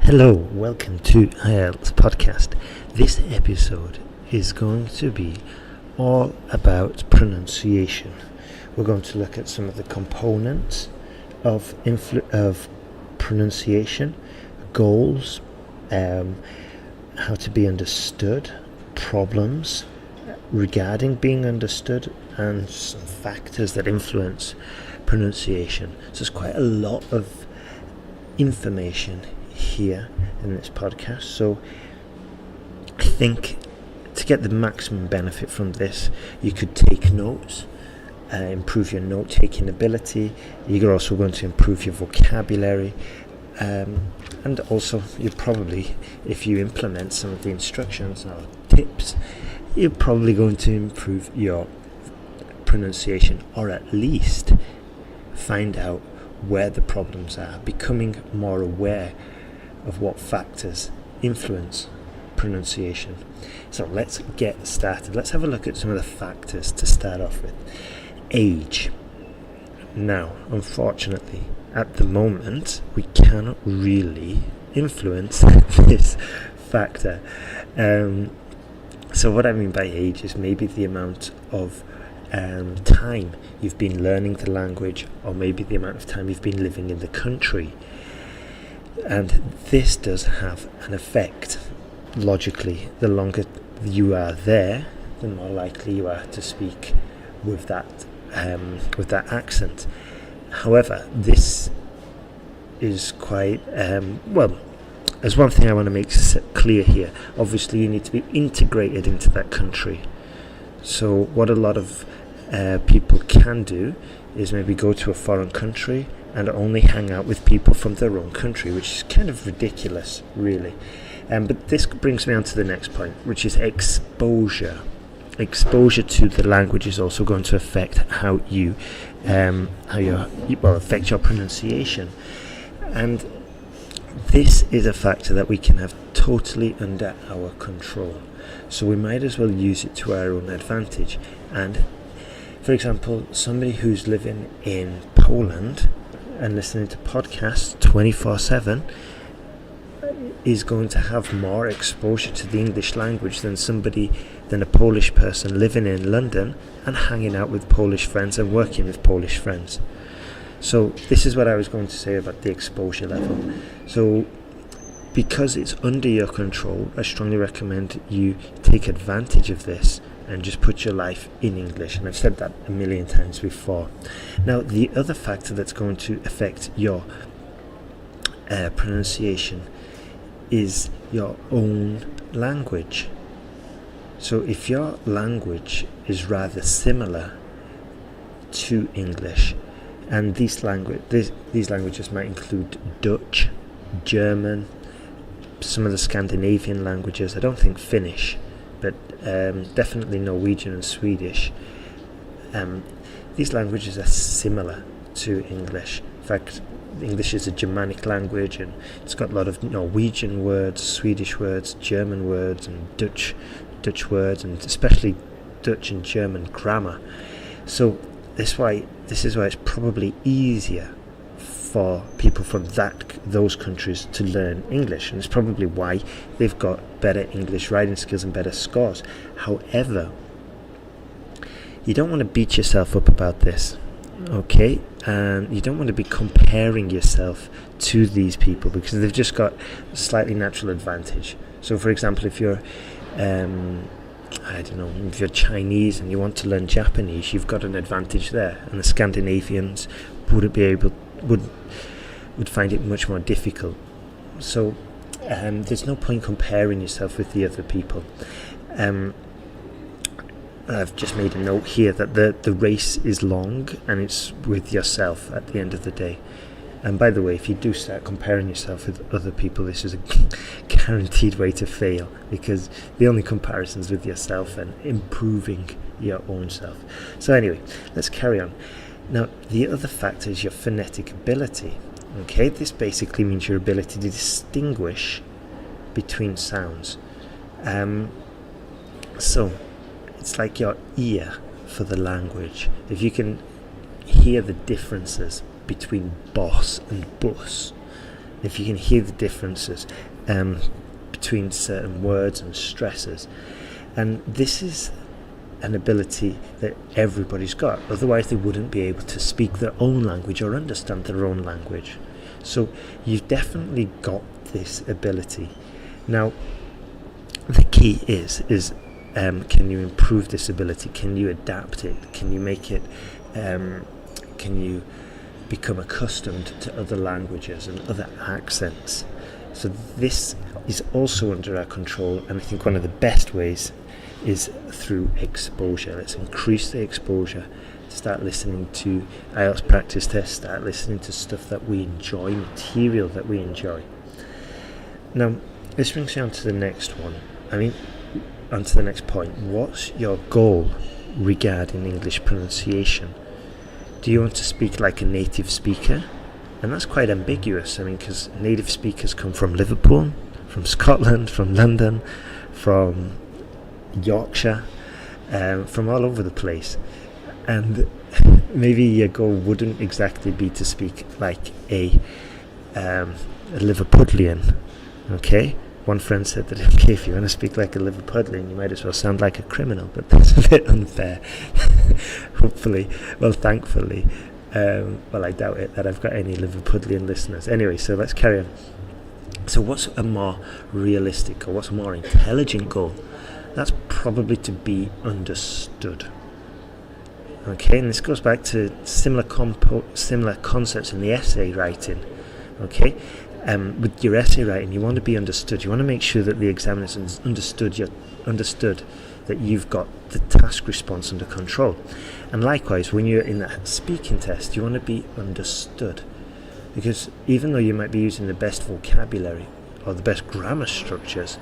Hello, welcome to IELTS Podcast. This episode is going to be all about pronunciation. We're going to look at some of the components of pronunciation, goals, how to be understood, problems regarding being understood, and some factors that influence pronunciation. So there's quite a lot of information here in this podcast, so I think to get the maximum benefit from this, you could take notes, improve your note-taking ability. You're also going to improve your vocabulary, and also you probably, if you implement some of the instructions or tips, you're probably going to improve your pronunciation, or at least find out where the problems are, becoming more aware of what factors influence pronunciation. So let's get started. Let's have a look at some of the factors to start off with. Age. Now, unfortunately, at the moment, we cannot really influence this factor. So what I mean by age is maybe the amount of time you've been learning the language, or maybe the amount of time you've been living in the country. And this does have an effect. Logically, the longer you are there, the more likely you are to speak with that accent. However, this is quite there's one thing I want to make clear here. Obviously, you need to be integrated into that country. So what a lot of people can do is maybe go to a foreign country and only hang out with people from their own country, which is kind of ridiculous, really. But this brings me on to the next point, which is exposure. Exposure to the language is also going to affect how you affect your pronunciation, and this is a factor that we can have totally under our control. So we might as well use it to our own advantage. And for example, somebody who's living in Poland and listening to podcasts 24/7 is going to have more exposure to the English language than a Polish person living in London and hanging out with Polish friends and working with Polish friends. So this is what I was going to say about the exposure level. So because it's under your control, I strongly recommend you take advantage of this and just put your life in English. And I've said that a million times before. Now, the other factor that's going to affect your pronunciation is your own language. So if your language is rather similar to English, and these languages might include Dutch, German, some of the Scandinavian languages. I don't think Finnish, but definitely Norwegian and Swedish. These languages are similar to English. In fact, English is a Germanic language, and it's got a lot of Norwegian words, Swedish words, German words, and Dutch words, and especially Dutch and German grammar. So this is why it's probably easier for people from those countries to learn English, and it's probably why they've got better English writing skills and better scores. However, you don't want to beat yourself up about this, okay? And you don't want to be comparing yourself to these people, because they've just got a slightly natural advantage. So for example, if you're if you're Chinese and you want to learn Japanese, you've got an advantage there, and the Scandinavians would find it much more difficult. So there's no point comparing yourself with the other people. I've just made a note here that the race is long, and it's with yourself at the end of the day. And by the way, if you do start comparing yourself with other people, this is a guaranteed way to fail, because the only comparison is with yourself and improving your own self. So anyway, let's carry on. Now, the other factor is your phonetic ability. Okay, this basically means your ability to distinguish between sounds. So it's like your ear for the language. If you can hear the differences between boss and bus, if you can hear the differences between certain words and stresses. And this is an ability that everybody's got, otherwise they wouldn't be able to speak their own language or understand their own language. So you've definitely got this ability. Now the key is can you improve this ability? Can you adapt it? Can you make it can you become accustomed to other languages and other accents? So this is also under our control, and I think one of the best ways is through exposure. Let's increase the exposure. Start listening to IELTS practice tests, start listening to stuff that we enjoy, material that we enjoy. Now, this brings me on to the next one. On to the next point. What's your goal regarding English pronunciation? Do you want to speak like a native speaker? And that's quite ambiguous, because native speakers come from Liverpool, from Scotland, from London, from Yorkshire, from all over the place. And maybe your goal wouldn't exactly be to speak like a Liverpudlian, okay? One friend said that, okay, if you want to speak like a Liverpudlian, you might as well sound like a criminal, but that's a bit unfair. Thankfully, I doubt it that I've got any Liverpudlian listeners. Anyway, so let's carry on. So what's a more realistic or what's a more intelligent goal? That's probably to be understood. Okay, and this goes back to similar concepts in the essay writing. Okay, with your essay writing, you want to be understood. You want to make sure that the examiners understood that you've got the task response under control. And likewise, when you're in that speaking test, you want to be understood, because even though you might be using the best vocabulary or the best grammar structures,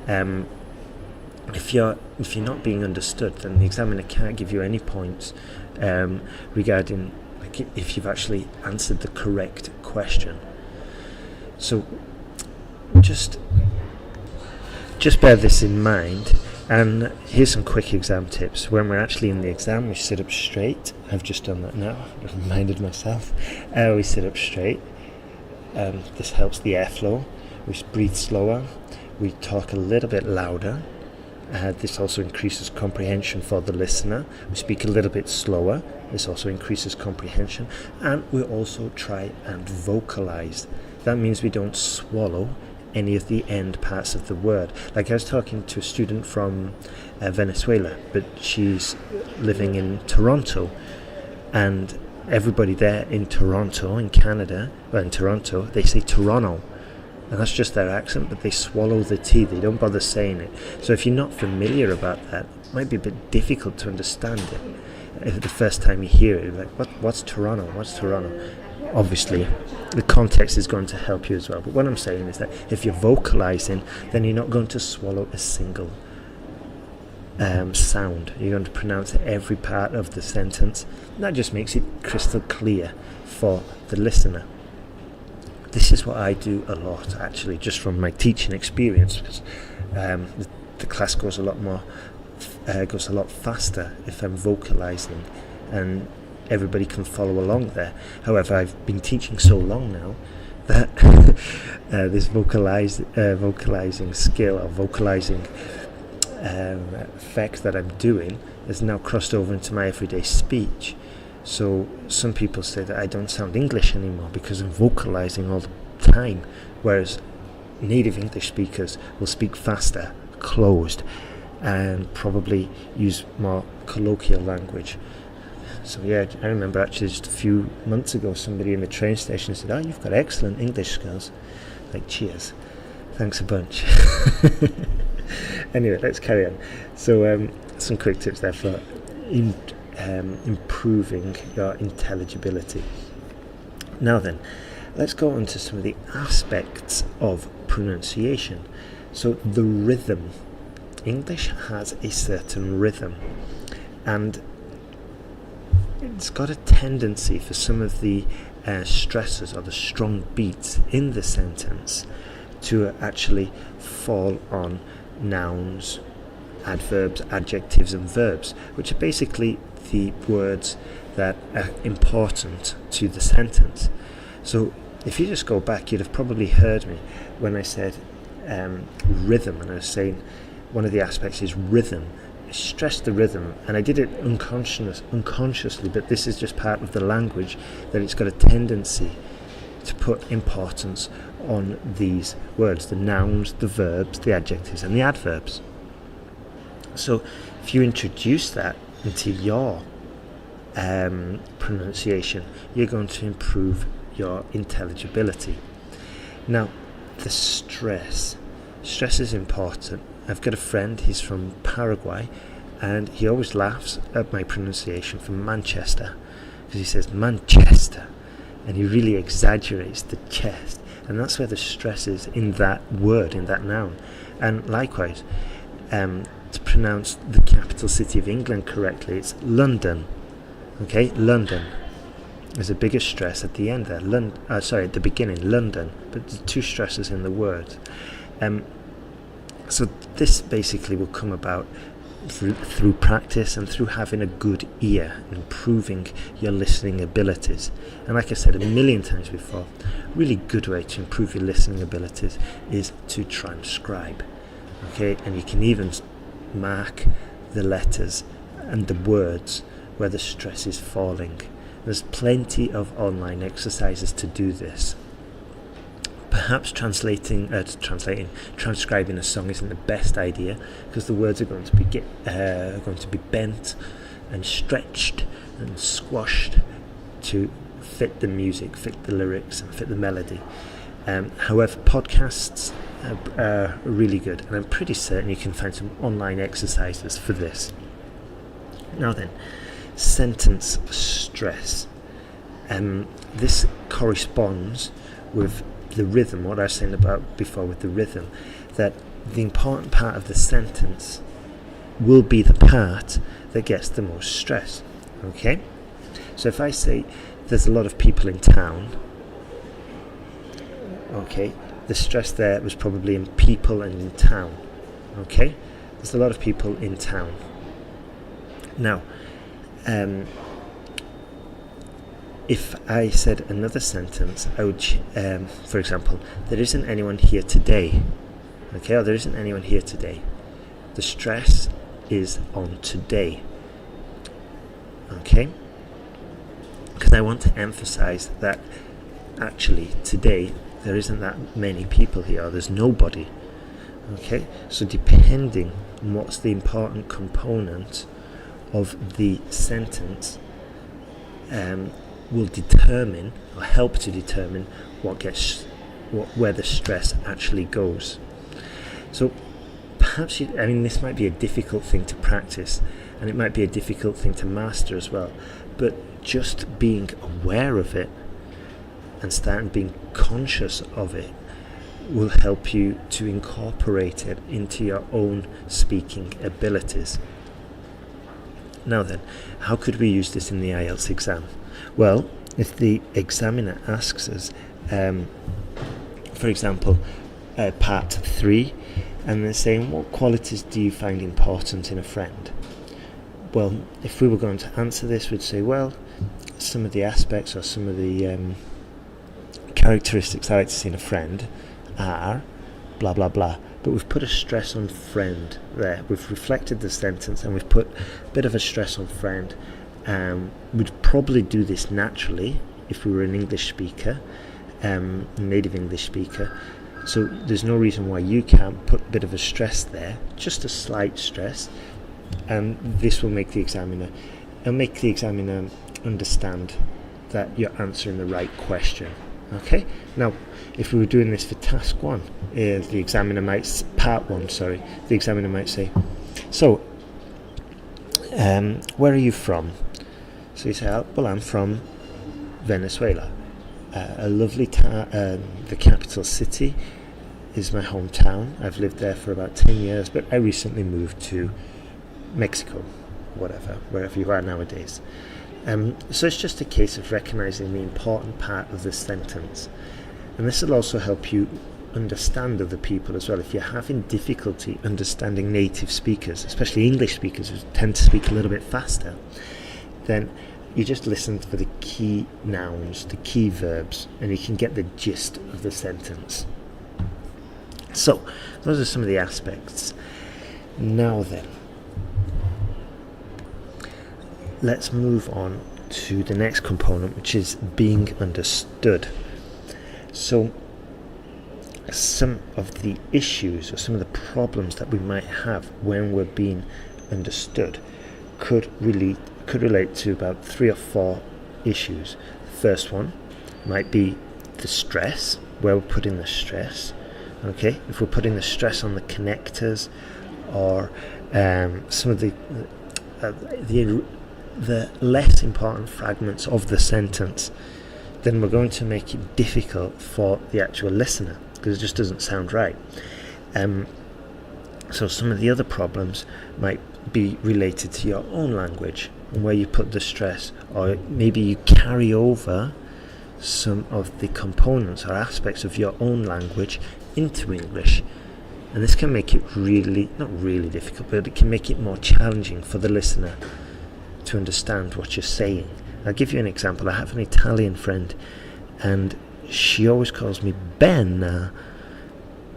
if you're not being understood, then the examiner can't give you any points regarding if you've actually answered the correct question. So just bear this in mind. And here's some quick exam tips. When we're actually in the exam, we sit up straight. I've just done that now. I've reminded myself. We sit up straight. This helps the airflow. We breathe slower. We talk a little bit louder. This also increases comprehension for the listener. We speak a little bit slower. This also increases comprehension. And we also try and vocalize. That means we don't swallow any of the end parts of the word. Like I was talking to a student from Venezuela, but she's living in Toronto, and everybody there in Toronto, in Canada, in Toronto, they say Toronto, and that's just their accent, but they swallow the T, they don't bother saying it. So if you're not familiar about that, it might be a bit difficult to understand it. The first time you hear it, you're like, what's Toronto? What's Toronto? Obviously, the context is going to help you as well. But what I'm saying is that if you're vocalizing, then you're not going to swallow a single sound. You're going to pronounce every part of the sentence. And that just makes it crystal clear for the listener. This is what I do a lot, actually, just from my teaching experience, because the class goes a lot faster if I'm vocalizing, and everybody can follow along there. However, I've been teaching so long now that this vocalizing skill or vocalizing effect that I'm doing has now crossed over into my everyday speech. So some people say that I don't sound English anymore because I'm vocalizing all the time, whereas native English speakers will speak faster, closed, and probably use more colloquial language. So yeah, I remember actually just a few months ago, somebody in the train station said, "Oh, you've got excellent English skills." Like, cheers, thanks a bunch. Anyway, let's carry on. So some quick tips there for improving your intelligibility. Now then, let's go on to some of the aspects of pronunciation. So the rhythm. English has a certain rhythm, and it's got a tendency for some of the stresses or the strong beats in the sentence to actually fall on nouns, adverbs, adjectives and verbs, which are basically the words that are important to the sentence. So if you just go back, you'd have probably heard me when I said rhythm, and I was saying one of the aspects is rhythm. Stress the rhythm, and I did it unconsciously, but this is just part of the language, that it's got a tendency to put importance on these words, the nouns, the verbs, the adjectives and the adverbs. So if you introduce that into your pronunciation, you're going to improve your intelligibility. Now, the stress is important. I've got a friend, he's from Paraguay, and he always laughs at my pronunciation from Manchester, because he says Manchester, and he really exaggerates the chest, and that's where the stress is in that word, in that noun. And likewise, to pronounce the capital city of England correctly, it's London. Okay, London. There's a bigger stress at the end there. At the beginning, London, but the two stresses in the word. So this basically will come about through practice and through having a good ear, improving your listening abilities. And like I said a million times before, a really good way to improve your listening abilities is to transcribe. Okay, and you can even mark the letters and the words where the stress is falling. There's plenty of online exercises to do this. Perhaps transcribing a song isn't the best idea, because the words are going to be bent and stretched and squashed to fit the music, fit the lyrics and fit the melody. However, podcasts are really good, and I'm pretty certain you can find some online exercises for this. Now then, sentence stress. This corresponds with the rhythm, what I was saying about before with the rhythm, that the important part of the sentence will be the part that gets the most stress. Okay? So if I say there's a lot of people in town, okay, the stress there was probably in people and in town. Okay? There's a lot of people in town. Now, if I said another sentence, I would, for example, there isn't anyone here today. Okay, or there isn't anyone here today. The stress is on today. Okay? Because I want to emphasize that actually today there isn't that many people here, or there's nobody. Okay? So depending on what's the important component of the sentence, will determine or help to determine where the stress actually goes. So perhaps this might be a difficult thing to practice, and it might be a difficult thing to master as well, but just being aware of it and starting being conscious of it will help you to incorporate it into your own speaking abilities. Now then, how could we use this in the IELTS exam? Well, if the examiner asks us, for example, part 3, and they're saying, what qualities do you find important in a friend? Well, if we were going to answer this, we'd say, well, some of the aspects or some of the characteristics I like to see in a friend are blah, blah, blah. But we've put a stress on friend there. We've reflected the sentence and we've put a bit of a stress on friend. We'd probably do this naturally if we were an English speaker, native English speaker. So there's no reason why you can't put a bit of a stress there, just a slight stress, and this will make the examiner understand that you're answering the right question. Okay. Now, if we were doing this for task 1, the examiner might say, so, where are you from? So you say, well, I'm from Venezuela. A lovely the capital city is my hometown. I've lived there for about 10 years, but I recently moved to Mexico, wherever you are nowadays. So it's just a case of recognizing the important part of the sentence. And this will also help you understand other people as well. If you're having difficulty understanding native speakers, especially English speakers who tend to speak a little bit faster, then you just listen for the key nouns, the key verbs, and you can get the gist of the sentence. So those are some of the aspects. Now then, let's move on to the next component, which is being understood. So some of the issues or some of the problems that we might have when we're being understood could relate to about 3 or 4 issues. The first one might be the stress, where we're putting the stress. Okay, if we're putting the stress on the connectors or some of the less important fragments of the sentence, then we're going to make it difficult for the actual listener because it just doesn't sound right. So some of the other problems might be related to your own language and where you put the stress, or maybe you carry over some of the components or aspects of your own language into English, and this can make it not really difficult, but it can make it more challenging for the listener to understand what you're saying. I'll give you an example. I have an Italian friend, and she always calls me Ben,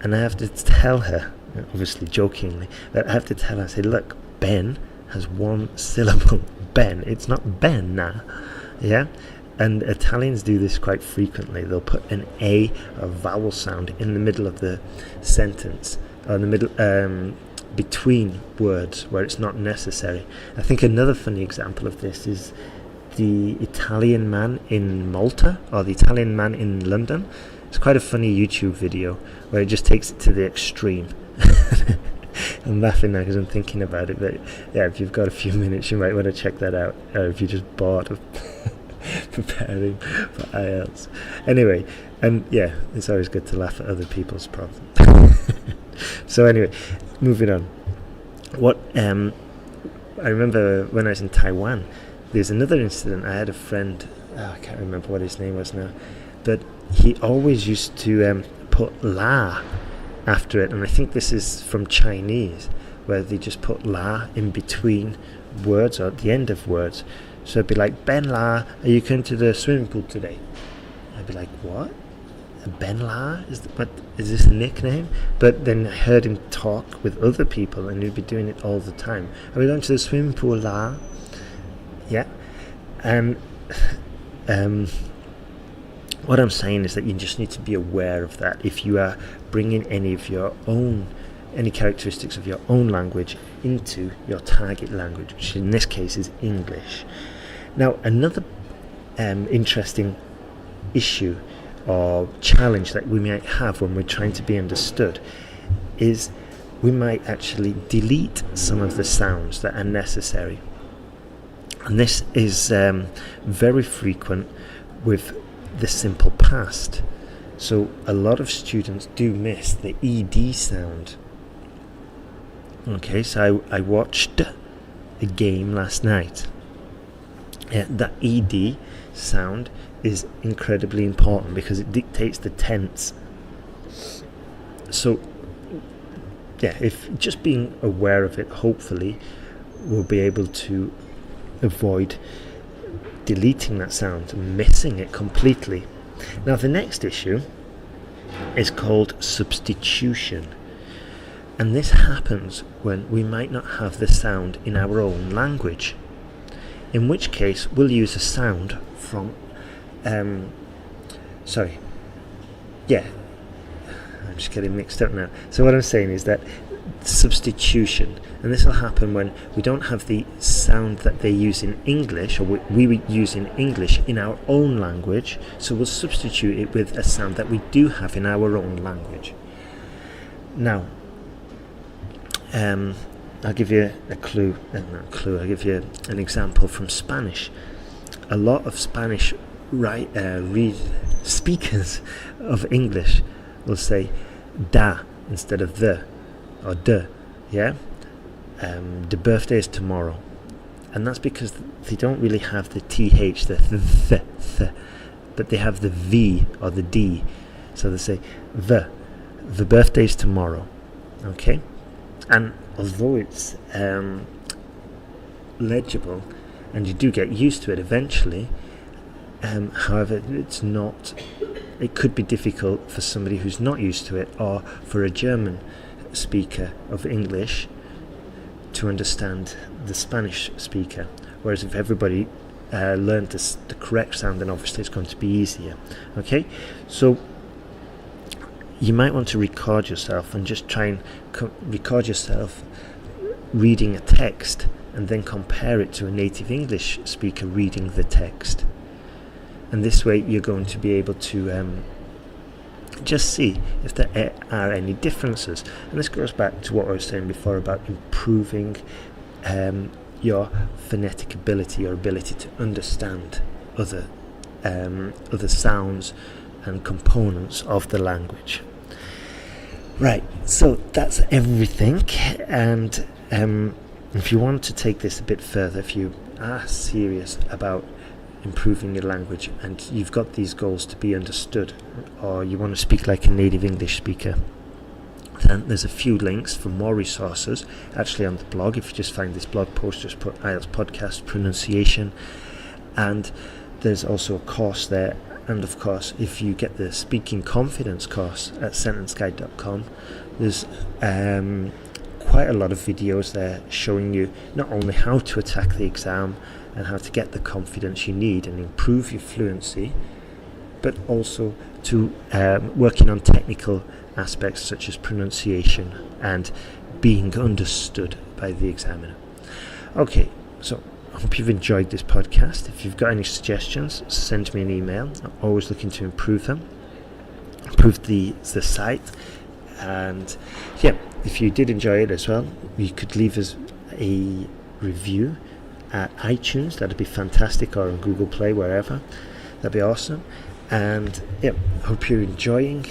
and I have to tell her, obviously jokingly, but I have to tell her, I say, look, Ben has 1 syllable. Ben, it's not Ben, yeah? And Italians do this quite frequently. They'll put an A, a vowel sound, in the middle of the sentence, or in the middle, between words where it's not necessary. I think another funny example of this is the Italian man in Malta, or the Italian man in London. It's quite a funny YouTube video where it just takes it to the extreme. I'm laughing now because I'm thinking about it, but yeah, if you've got a few minutes you might want to check that out, or if you're just bored of preparing for IELTS. Anyway, and yeah, it's always good to laugh at other people's problems. So anyway, moving on. What I remember when I was in Taiwan, there's another incident. I had a friend, I can't remember what his name was now, but he always used to put la after it, and I think this is from Chinese, where they just put la in between words or at the end of words. So it'd be like, Ben La, are you going to the swimming pool today? I'd be like, what? Ben La? Is this a nickname? But then I heard him talk with other people, and he'd be doing it all the time. Are we going to the swimming pool, La? Yeah. And what I'm saying is that you just need to be aware of that. If you are bringing any characteristics of your own language into your target language, which in this case is English. Now, another interesting issue or challenge that we might have when we're trying to be understood is we might actually delete some of the sounds that are necessary. And this is very frequent with the simple past. So a lot of students do miss the ED sound. Okay, so I watched a game last night. That ED sound is incredibly important because it dictates the tense. So yeah, if just being aware of it, hopefully we'll be able to avoid deleting that sound and missing it completely. Now the next issue is called substitution, and this happens when we might not have the sound in our own language, in which case we'll use a sound from I'm just getting mixed up now. So what I'm saying is that substitution, and this will happen when we don't have the sound that they use in English, or we use in English in our own language, so we'll substitute it with a sound that we do have in our own language. Now I'll give you I'll give you an example from Spanish. A lot of Spanish speakers of English will say da instead of the, or de, yeah? The birthday is tomorrow. And that's because they don't really have the th, the but they have the v or the d. So they say the birthday is tomorrow. Okay? And although it's legible, and you do get used to it eventually. However, it could be difficult for somebody who's not used to it, or for a German speaker of English to understand the Spanish speaker. Whereas if everybody learned the correct sound, then obviously it's going to be easier. Okay, so you might want to record yourself and just try and record yourself reading a text and then compare it to a native English speaker reading the text. And this way you're going to be able to just see if there are any differences. And this goes back to what I was saying before about improving your phonetic ability, your ability to understand other sounds and components of the language. Right, so that's everything. And if you want to take this a bit further, if you are serious about improving your language and you've got these goals to be understood, or you want to speak like a native English speaker, then there's a few links for more resources actually on the blog. If you just find this blog post, just put IELTS podcast pronunciation, and there's also a course there. And of course, if you get the speaking confidence course at sentenceguide.com, there's quite a lot of videos there showing you not only how to attack the exam and how to get the confidence you need and improve your fluency, but also to working on technical aspects such as pronunciation and being understood by the examiner. Okay, so I hope you've enjoyed this podcast. If you've got any suggestions, send me an email. I'm always looking to improve them, improve the site. And yeah, if you did enjoy it as well, you could leave us a review at iTunes. That'd be fantastic, or on Google Play, wherever. That'd be awesome. And yeah, hope you're enjoying